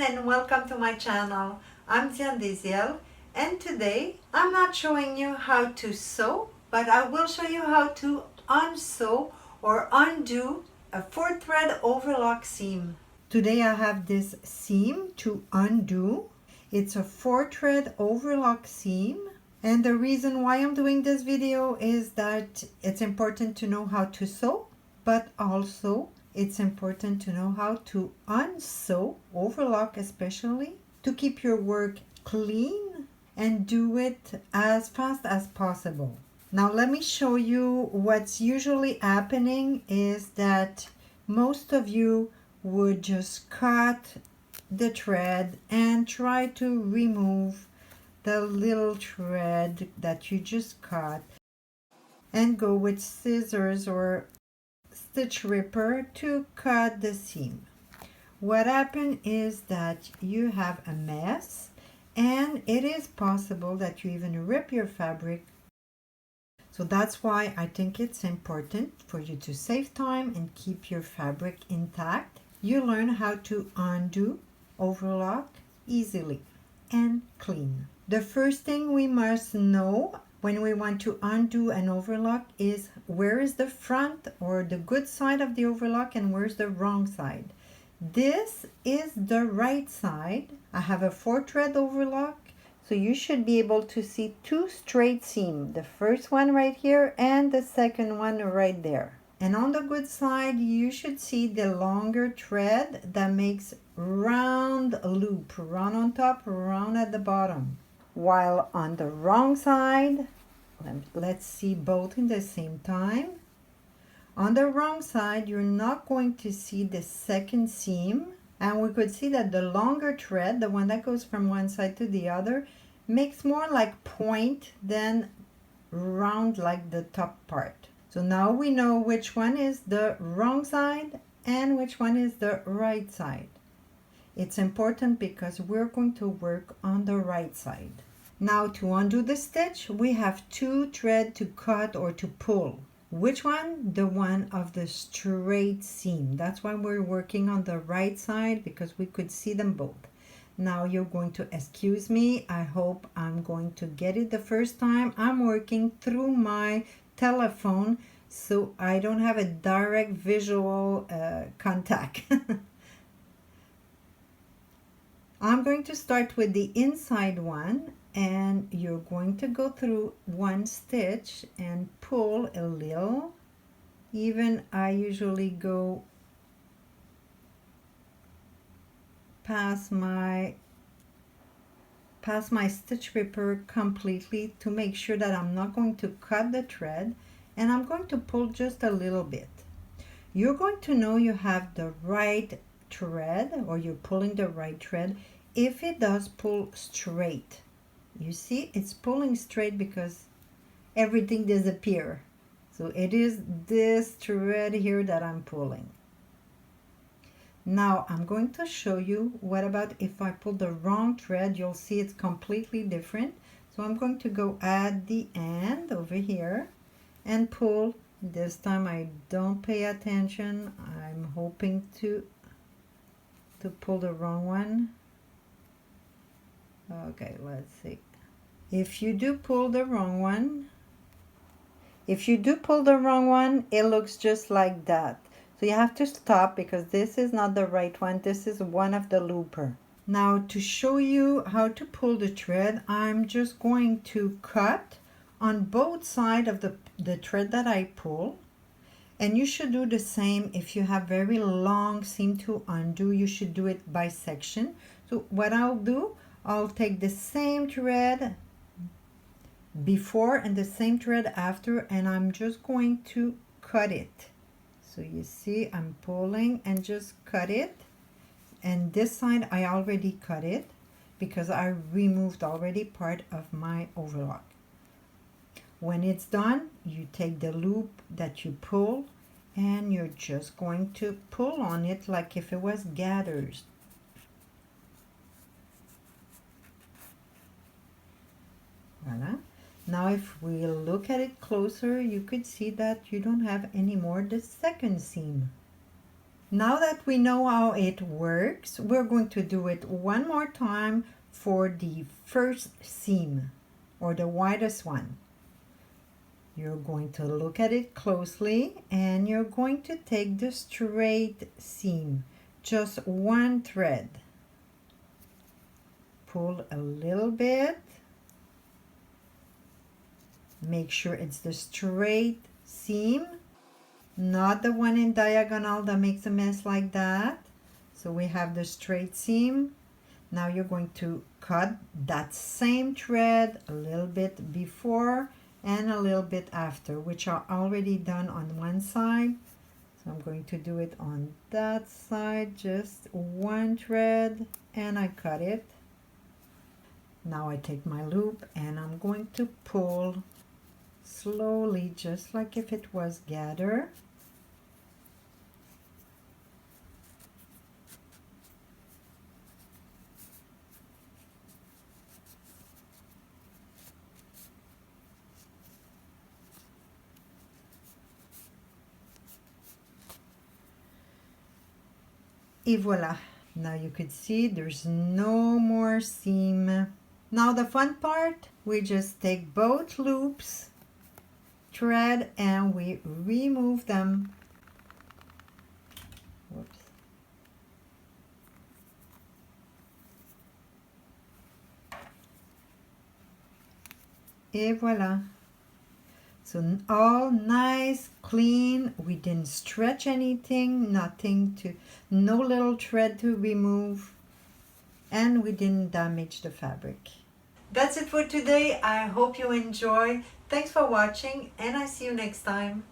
and welcome to my channel. I'm Deziel, and today I'm not showing you how to sew, but I will show you how to unsew or undo a 4-thread overlock seam. Today I have this seam to undo. It's a 4-thread overlock seam, and the reason why I'm doing this video is that it's important to know how to sew, but also it's important to know how to unsew, overlock especially, to keep your work clean and do it as fast as possible. Now let me show you what's usually happening is that most of you would just cut the thread and try to remove the little thread that you just cut and go with scissors or stitch ripper to cut the seam. What happened is that you have a mess, and it is possible that you even rip your fabric. So that's why I think it's important for you to save time and keep your fabric intact. You learn how to undo, overlock easily and clean. The first thing we must know when we want to undo an overlock is where is the front or the good side of the overlock and where's the wrong side. This is the right side. I have a 4-thread overlock, so you should be able to see two straight seams, the first one right here and the second one right there. And on the good side you should see the longer thread that makes round loop, round on top, round at the bottom. While on the wrong side, let's see both in the same time. On the wrong side, you're not going to see the second seam. And we could see that the longer thread, the one that goes from one side to the other, makes more like point than round like the top part. So now we know which one is the wrong side and which one is the right side. It's important because we're going to work on the right side. Now to undo the stitch, we have two threads to cut or to pull. Which one? The one of the straight seam. That's why we're working on the right side, because we could see them both. Now you're going to excuse me. I hope I'm going to get it the first time. I'm working through my telephone, so I don't have a direct visual contact. I'm going to start with the inside one, and you're going to go through one stitch and pull a little. Even I usually go past my stitch ripper completely to make sure that I'm not going to cut the thread, and I'm going to pull just a little bit. You're going to know you have the right thread, or you're pulling the right thread, if it does pull straight. You see, it's pulling straight because everything disappears. So it is this thread here that I'm pulling. Now I'm going to show you what about if I pull the wrong thread. You'll see it's completely different. So I'm going to go at the end over here and pull. This time I don't pay attention. I'm hoping to pull the wrong one. Okay, let's see. If you do pull the wrong one, it looks just like that. So you have to stop because this is not the right one. This is one of the looper. Now to show you how to pull the thread, I'm just going to cut on both sides of the thread that I pull. And you should do the same if you have very long seam to undo. You should do it by section. So what I'll do, I'll take the same thread before and the same thread after, and I'm just going to cut it. So you see I'm pulling and just cut it, and this side I already cut it because I removed already part of my overlock. When it's done, you take the loop that you pull and you're just going to pull on it like if it was gathers. Voila. Now if we look at it closer, you could see that you don't have anymore the second seam. Now that we know how it works, we're going to do it one more time for the first seam, or the widest one. You're going to look at it closely and you're going to take the straight seam, just one thread. Pull a little bit. Make sure it's the straight seam, not the one in diagonal that makes a mess like that. So we have the straight seam. Now you're going to cut that same thread a little bit before and a little bit after, which are already done on one side. So I'm going to do it on that side, just one thread, and I cut it. Now I take my loop and I'm going to pull slowly, just like if it was gather. Et voila. Now you could see there's no more seam. Now the fun part, we just take both loops, thread, and we remove them. Whoops. Et voila. So all nice, clean. We didn't stretch anything, no little thread to remove, and we didn't damage the fabric. That's it for today. I hope you enjoy. Thanks for watching, and I see you next time.